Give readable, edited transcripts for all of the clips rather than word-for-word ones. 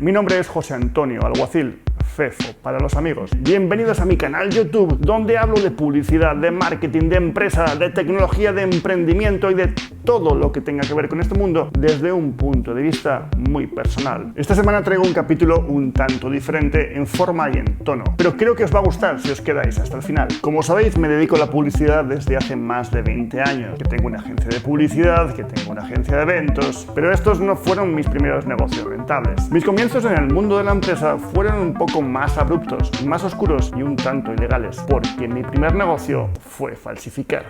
Mi nombre es José Antonio Alguacil, Fefo para los amigos. Bienvenidos a mi canal YouTube, donde hablo de publicidad, de marketing, de empresa, de tecnología, de emprendimiento y de todo lo que tenga que ver con este mundo desde un punto de vista muy personal. Esta semana traigo un capítulo un tanto diferente en forma y en tono, pero creo que os va a gustar si os quedáis hasta el final. Como sabéis, me dedico a la publicidad desde hace más de 20 años, que tengo una agencia de publicidad, que tengo una agencia de eventos, pero estos no fueron mis primeros negocios rentables. Mis comienzos en el mundo de la empresa fueron un poco más abruptos, más oscuros y un tanto ilegales, porque mi primer negocio fue falsificar.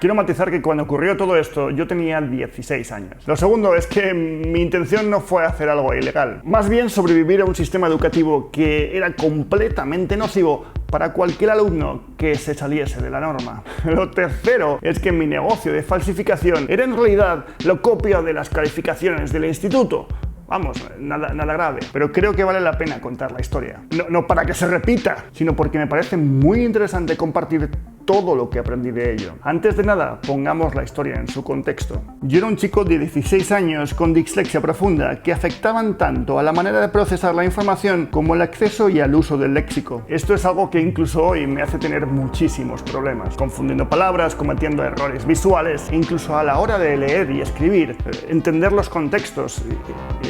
Quiero matizar que cuando ocurrió todo esto yo tenía 16 años. Lo segundo es que mi intención no fue hacer algo ilegal, más bien sobrevivir a un sistema educativo que era completamente nocivo para cualquier alumno que se saliese de la norma. Lo tercero es que mi negocio de falsificación era en realidad la copia de las calificaciones del instituto. Vamos, nada grave, pero creo que vale la pena contar la historia. No para que se repita, sino porque me parece muy interesante compartir todo lo que aprendí de ello. Antes de nada, pongamos la historia en su contexto. Yo era un chico de 16 años con dislexia profunda que afectaban tanto a la manera de procesar la información como el acceso y al uso del léxico. Esto es algo que incluso hoy me hace tener muchísimos problemas, confundiendo palabras, cometiendo errores visuales, e incluso a la hora de leer y escribir, entender los contextos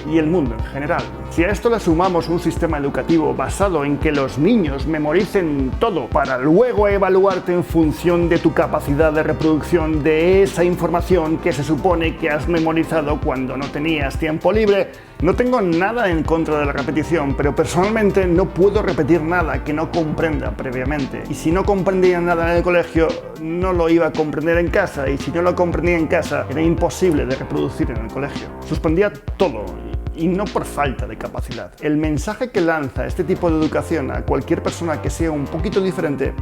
y el mundo en general. Si a esto le sumamos un sistema educativo basado en que los niños memoricen todo para luego evaluarte en función de tu capacidad de reproducción de esa información que se supone que has memorizado cuando no tenías tiempo libre, no tengo nada en contra de la repetición, pero personalmente no puedo repetir nada que no comprenda previamente. Y si no comprendía nada en el colegio, no lo iba a comprender en casa, y si no lo comprendía en casa, era imposible de reproducir en el colegio. Suspendía todo. Y no por falta de capacidad. El mensaje que lanza este tipo de educación a cualquier persona que sea un poquito diferente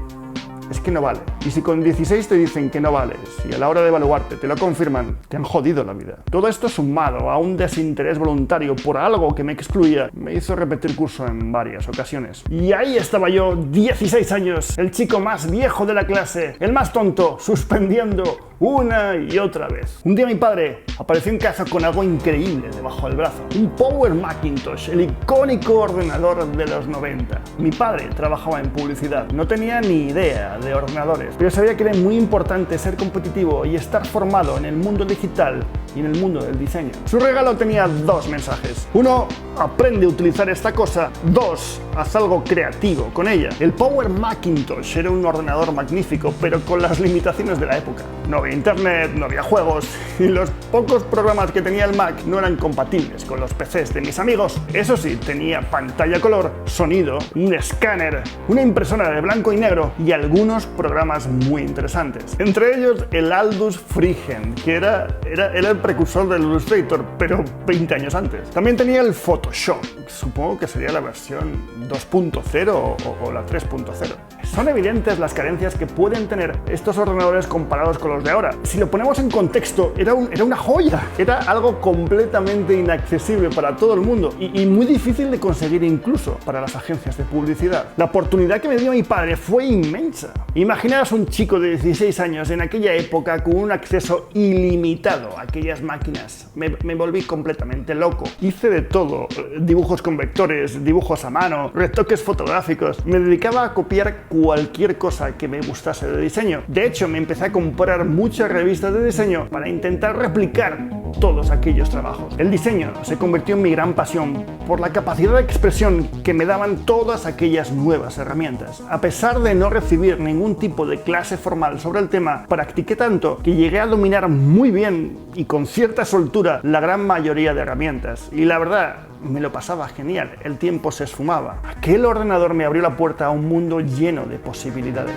es que no vale. Y si con 16 te dicen que no vales y a la hora de evaluarte te lo confirman, te han jodido la vida. Todo esto sumado a un desinterés voluntario por algo que me excluía, me hizo repetir curso en varias ocasiones. Y ahí estaba yo, 16 años, el chico más viejo de la clase, el más tonto, suspendiendo una y otra vez. Un día mi padre apareció en casa con algo increíble debajo del brazo. Un Power Macintosh, el icónico ordenador de los 90. Mi padre trabajaba en publicidad, no tenía ni idea de ordenadores, pero sabía que era muy importante ser competitivo y estar formado en el mundo digital y en el mundo del diseño. Su regalo tenía dos mensajes. Uno, aprende a utilizar esta cosa. Dos, haz algo creativo con ella. El Power Macintosh era un ordenador magnífico, pero con las limitaciones de la época. No había internet, no había juegos, y los pocos programas que tenía el Mac no eran compatibles con los PCs de mis amigos. Eso sí, tenía pantalla color, sonido, un escáner, una impresora de blanco y negro y algunos programas muy interesantes. Entre ellos el Aldus Freehand, que era el precursor del Illustrator, pero 20 años antes. También tenía el Photoshop, supongo que sería la versión 2.0 o la 3.0. Son evidentes las carencias que pueden tener estos ordenadores comparados con los de ahora. Si lo ponemos en contexto, era una joya. Era algo completamente inaccesible para todo el mundo y muy difícil de conseguir incluso para las agencias de publicidad. La oportunidad que me dio mi padre fue inmensa. Imaginaos un chico de 16 años en aquella época con un acceso ilimitado a aquellas máquinas. Me volví completamente loco. Hice de todo, dibujos con vectores, dibujos a mano, retoques fotográficos. Me dedicaba a copiar cualquier cosa que me gustase de diseño. De hecho, me empecé a comprar muchas revistas de diseño para intentar replicar todos aquellos trabajos. El diseño se convirtió en mi gran pasión por la capacidad de expresión que me daban todas aquellas nuevas herramientas. A pesar de no recibir ningún tipo de clase formal sobre el tema, practiqué tanto que llegué a dominar muy bien y con cierta soltura la gran mayoría de herramientas. Y la verdad, me lo pasaba genial, el tiempo se esfumaba. Aquel ordenador me abrió la puerta a un mundo lleno de posibilidades.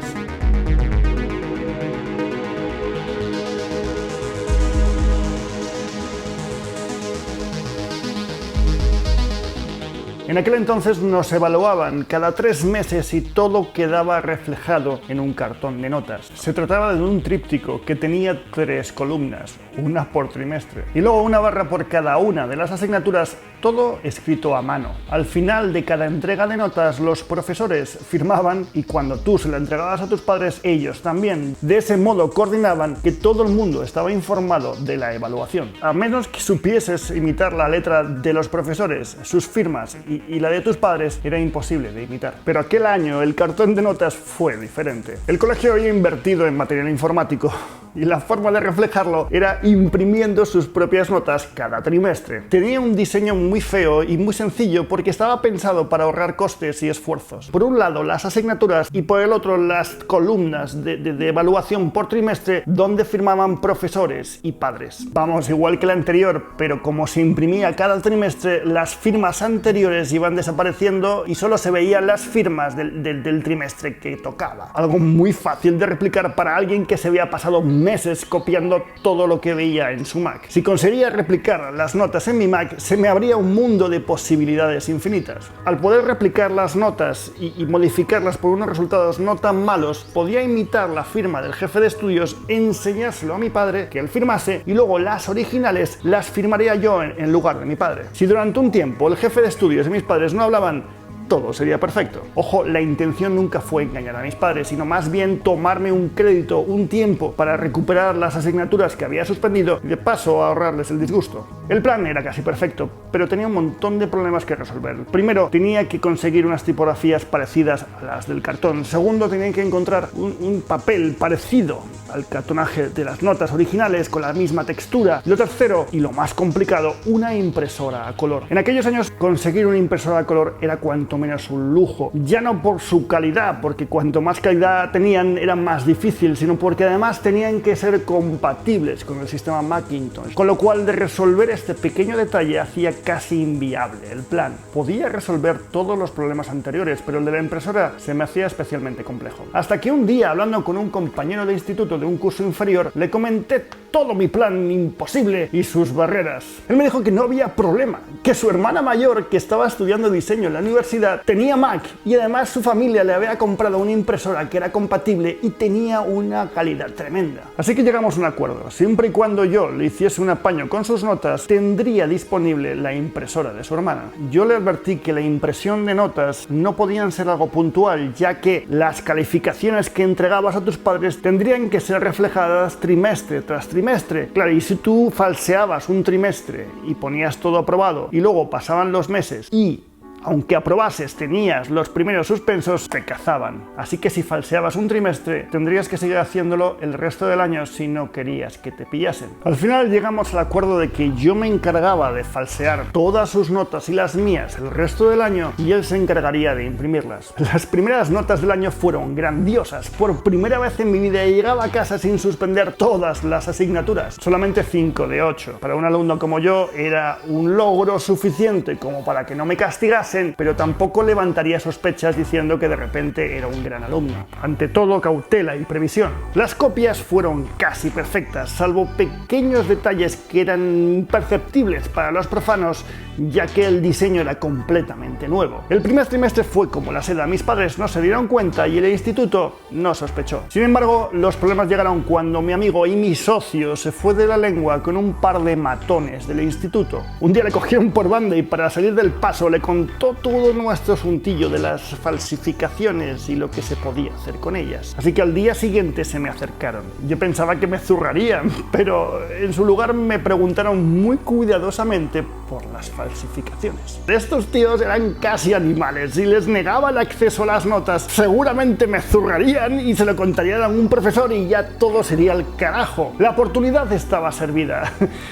En aquel entonces nos evaluaban cada 3 meses y todo quedaba reflejado en un cartón de notas. Se trataba de un tríptico que tenía 3 columnas. una por trimestre. Y luego una barra por cada una de las asignaturas, todo escrito a mano. Al final de cada entrega de notas, los profesores firmaban y cuando tú se lo entregabas a tus padres, ellos también. De ese modo coordinaban que todo el mundo estaba informado de la evaluación. A menos que supieses imitar la letra de los profesores, sus firmas y la de tus padres, era imposible de imitar. Pero aquel año el cartón de notas fue diferente. El colegio había invertido en material informático y la forma de reflejarlo era imprimiendo sus propias notas cada trimestre. Tenía un diseño muy feo y muy sencillo porque estaba pensado para ahorrar costes y esfuerzos. Por un lado las asignaturas y por el otro las columnas de evaluación por trimestre donde firmaban profesores y padres. Vamos, igual que la anterior, pero como se imprimía cada trimestre, las firmas anteriores iban desapareciendo y solo se veían las firmas del trimestre que tocaba. Algo muy fácil de replicar para alguien que se había pasado meses copiando todo lo que veía en su Mac. Si conseguía replicar las notas en mi Mac, se me abría un mundo de posibilidades infinitas. Al poder replicar las notas y modificarlas por unos resultados no tan malos, podía imitar la firma del jefe de estudios, enseñárselo a mi padre, que él firmase, y luego las originales las firmaría yo en lugar de mi padre. Si durante un tiempo el jefe de estudios y mis padres no hablaban, todo sería perfecto. Ojo, la intención nunca fue engañar a mis padres, sino más bien tomarme un crédito, un tiempo, para recuperar las asignaturas que había suspendido y de paso ahorrarles el disgusto. El plan era casi perfecto, pero tenía un montón de problemas que resolver. Primero, tenía que conseguir unas tipografías parecidas a las del cartón. Segundo, tenía que encontrar un papel parecido al cartonaje de las notas originales con la misma textura. Lo tercero, y lo más complicado, una impresora a color. En aquellos años conseguir una impresora a color era cuanto menos un lujo, ya no por su calidad, porque cuanto más calidad tenían era más difícil, sino porque además tenían que ser compatibles con el sistema Macintosh, con lo cual de resolver este pequeño detalle hacía casi inviable el plan. Podía resolver todos los problemas anteriores, pero el de la impresora se me hacía especialmente complejo. Hasta que un día, hablando con un compañero de instituto de un curso inferior, le comenté todo mi plan imposible y sus barreras. Él me dijo que no había problema, que su hermana mayor, que estaba estudiando diseño en la universidad, tenía Mac y además su familia le había comprado una impresora que era compatible y tenía una calidad tremenda. Así que llegamos a un acuerdo. Siempre y cuando yo le hiciese un apaño con sus notas, tendría disponible la impresora de su hermana. Yo le advertí que la impresión de notas no podían ser algo puntual, ya que las calificaciones que entregabas a tus padres tendrían que ser reflejadas trimestre tras trimestre. Claro, y si tú falseabas un trimestre y ponías todo aprobado y luego pasaban los meses y aunque aprobases, tenías los primeros suspensos, te cazaban. Así que si falseabas un trimestre, tendrías que seguir haciéndolo el resto del año si no querías que te pillasen. Al final llegamos al acuerdo de que yo me encargaba de falsear todas sus notas y las mías el resto del año y él se encargaría de imprimirlas. Las primeras notas del año fueron grandiosas. Por primera vez en mi vida llegaba a casa sin suspender todas las asignaturas. Solamente 5 de 8. Para un alumno como yo era un logro suficiente como para que no me castigase, pero tampoco levantaría sospechas diciendo que de repente era un gran alumno. Ante todo, cautela y previsión. Las copias fueron casi perfectas, salvo pequeños detalles que eran imperceptibles para los profanos, ya que el diseño era completamente nuevo. El primer trimestre fue como la seda. Mis padres no se dieron cuenta y el instituto no sospechó. Sin embargo, los problemas llegaron cuando mi amigo y mi socio se fue de la lengua con un par de matones del instituto. Un día le cogieron por banda y para salir del paso le contó todo nuestro asuntillo de las falsificaciones y lo que se podía hacer con ellas. Así que al día siguiente se me acercaron. Yo pensaba que me zurrarían, pero en su lugar me preguntaron muy cuidadosamente por las falsificaciones. Estos tíos eran casi animales. Si les negaba el acceso a las notas, seguramente me zurrarían y se lo contarían a un profesor y ya todo sería al carajo. La oportunidad estaba servida.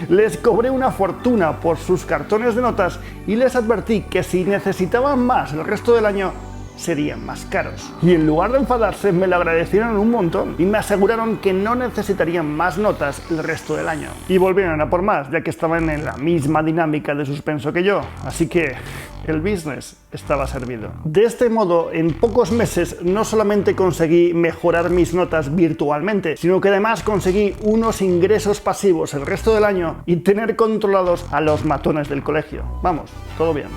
Les cobré una fortuna por sus cartones de notas y les advertí que si necesitaban más el resto del año, serían más caros. Y en lugar de enfadarse, me lo agradecieron un montón y me aseguraron que no necesitarían más notas el resto del año. Y volvieron a por más, ya que estaban en la misma dinámica de suspenso que yo. Así que el business estaba servido. De este modo, en pocos meses no solamente conseguí mejorar mis notas virtualmente, sino que además conseguí unos ingresos pasivos el resto del año y tener controlados a los matones del colegio. Vamos, todo bien.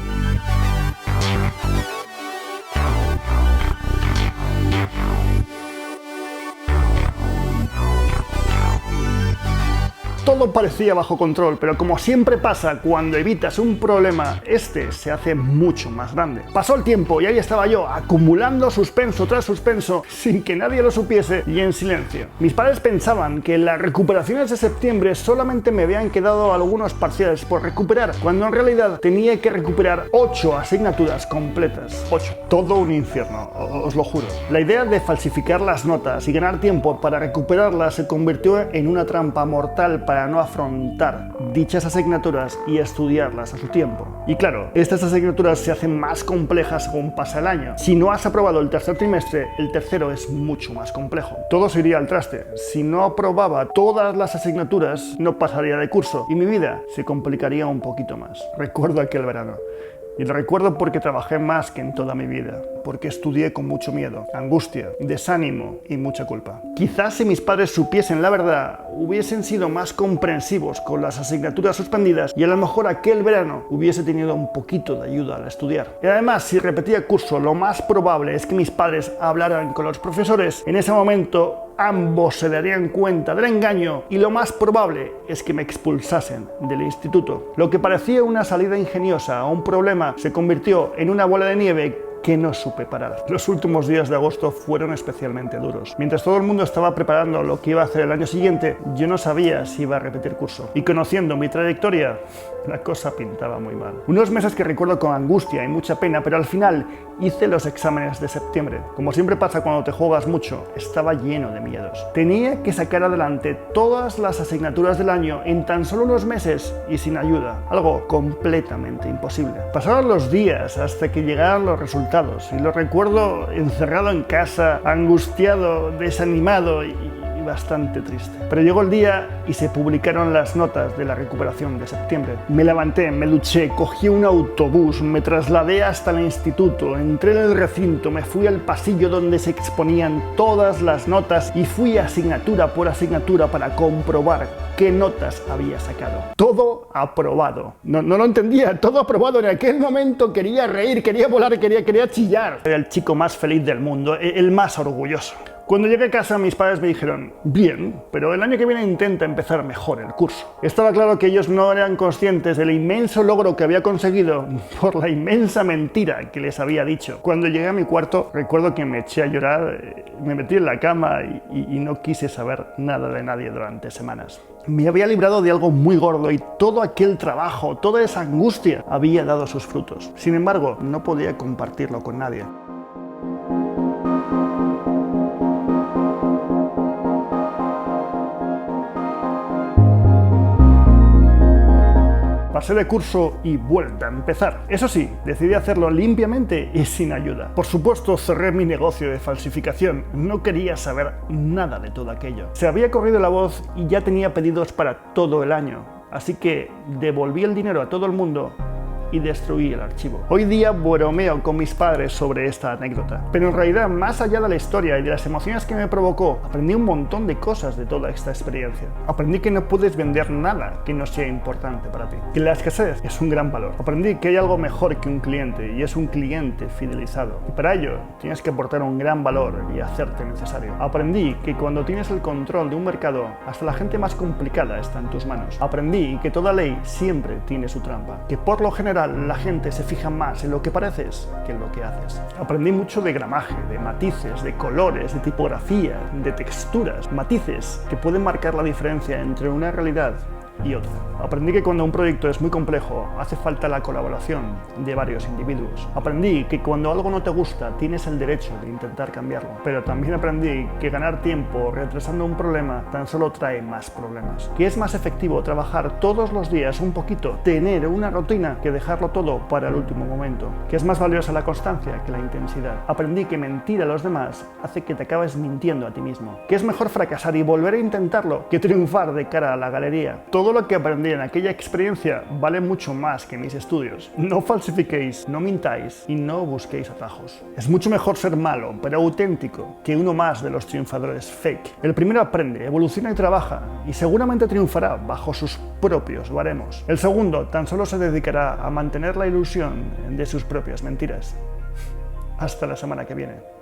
todo parecía bajo control, pero como siempre pasa cuando evitas un problema, este se hace mucho más grande. Pasó el tiempo y ahí estaba yo, acumulando suspenso tras suspenso, sin que nadie lo supiese y en silencio. Mis padres pensaban que las recuperaciones de septiembre solamente me habían quedado algunos parciales por recuperar, cuando en realidad tenía que recuperar 8 asignaturas completas. 8. Todo un infierno, os lo juro. La idea de falsificar las notas y ganar tiempo para recuperarlas se convirtió en una trampa mortal para no afrontar dichas asignaturas y estudiarlas a su tiempo. Y claro, estas asignaturas se hacen más complejas según pasa el año. Si no has aprobado el tercer trimestre, el tercero es mucho más complejo. Todo se iría al traste. Si no aprobaba todas las asignaturas, no pasaría de curso y mi vida se complicaría un poquito más. Recuerdo aquel verano. Y lo recuerdo porque trabajé más que en toda mi vida, porque estudié con mucho miedo, angustia, desánimo y mucha culpa. Quizás si mis padres supiesen la verdad, hubiesen sido más comprensivos con las asignaturas suspendidas y a lo mejor aquel verano hubiese tenido un poquito de ayuda al estudiar. Y además, si repetía curso, lo más probable es que mis padres hablaran con los profesores. En ese momento, ambos se darían cuenta del engaño y lo más probable es que me expulsasen del instituto. Lo que parecía una salida ingeniosa a un problema se convirtió en una bola de nieve que no supe parar. Los últimos días de agosto fueron especialmente duros. Mientras todo el mundo estaba preparando lo que iba a hacer el año siguiente, yo no sabía si iba a repetir curso. Y conociendo mi trayectoria, la cosa pintaba muy mal. Unos meses que recuerdo con angustia y mucha pena, pero al final hice los exámenes de septiembre. Como siempre pasa cuando te juegas mucho, estaba lleno de miedos. Tenía que sacar adelante todas las asignaturas del año en tan solo unos meses y sin ayuda. Algo completamente imposible. Pasaron los días hasta que llegaron los resultados y lo recuerdo encerrado en casa, angustiado, desanimado y bastante triste. Pero llegó el día y se publicaron las notas de la recuperación de septiembre. Me levanté, me duché, cogí un autobús, me trasladé hasta el instituto, entré en el recinto, me fui al pasillo donde se exponían todas las notas y fui asignatura por asignatura para comprobar qué notas había sacado. Todo aprobado. No lo entendía, todo aprobado. En aquel momento quería reír, quería volar, quería chillar. Era el chico más feliz del mundo, el más orgulloso. Cuando llegué a casa, mis padres me dijeron: bien, pero el año que viene intenta empezar mejor el curso. Estaba claro que ellos no eran conscientes del inmenso logro que había conseguido por la inmensa mentira que les había dicho. Cuando llegué a mi cuarto, recuerdo que me eché a llorar, me metí en la cama y no quise saber nada de nadie durante semanas. Me había librado de algo muy gordo y todo aquel trabajo, toda esa angustia había dado sus frutos. Sin embargo, no podía compartirlo con nadie. Pasé de curso y vuelta a empezar. Eso sí, decidí hacerlo limpiamente y sin ayuda. Por supuesto, cerré mi negocio de falsificación. No quería saber nada de todo aquello. Se había corrido la voz y ya tenía pedidos para todo el año. Así que devolví el dinero a todo el mundo y destruí el archivo. Hoy día bromeo con mis padres sobre esta anécdota, pero en realidad, más allá de la historia y de las emociones que me provocó, aprendí un montón de cosas de toda esta experiencia. Aprendí que no puedes vender nada que no sea importante para ti, que la escasez es un gran valor. Aprendí que hay algo mejor que un cliente y es un cliente fidelizado, y para ello tienes que aportar un gran valor y hacerte necesario. Aprendí que cuando tienes el control de un mercado, hasta la gente más complicada está en tus manos. Aprendí que toda ley siempre tiene su trampa, que por lo general la gente se fija más en lo que pareces que en lo que haces. Aprendí mucho de gramaje, de matices, de colores, de tipografía, de texturas, matices que pueden marcar la diferencia entre una realidad y otra. Aprendí que cuando un proyecto es muy complejo, hace falta la colaboración de varios individuos. Aprendí que cuando algo no te gusta, tienes el derecho de intentar cambiarlo. Pero también aprendí que ganar tiempo retrasando un problema tan solo trae más problemas. Que es más efectivo trabajar todos los días un poquito, tener una rutina, que dejarlo todo para el último momento. Que es más valiosa la constancia que la intensidad. Aprendí que mentir a los demás hace que te acabes mintiendo a ti mismo. Que es mejor fracasar y volver a intentarlo que triunfar de cara a la galería. Todo lo que aprendí en aquella experiencia vale mucho más que mis estudios. No falsifiquéis, no mintáis y no busquéis atajos. Es mucho mejor ser malo, pero auténtico, que uno más de los triunfadores fake. El primero aprende, evoluciona y trabaja, y seguramente triunfará bajo sus propios baremos. El segundo tan solo se dedicará a mantener la ilusión de sus propias mentiras. Hasta la semana que viene.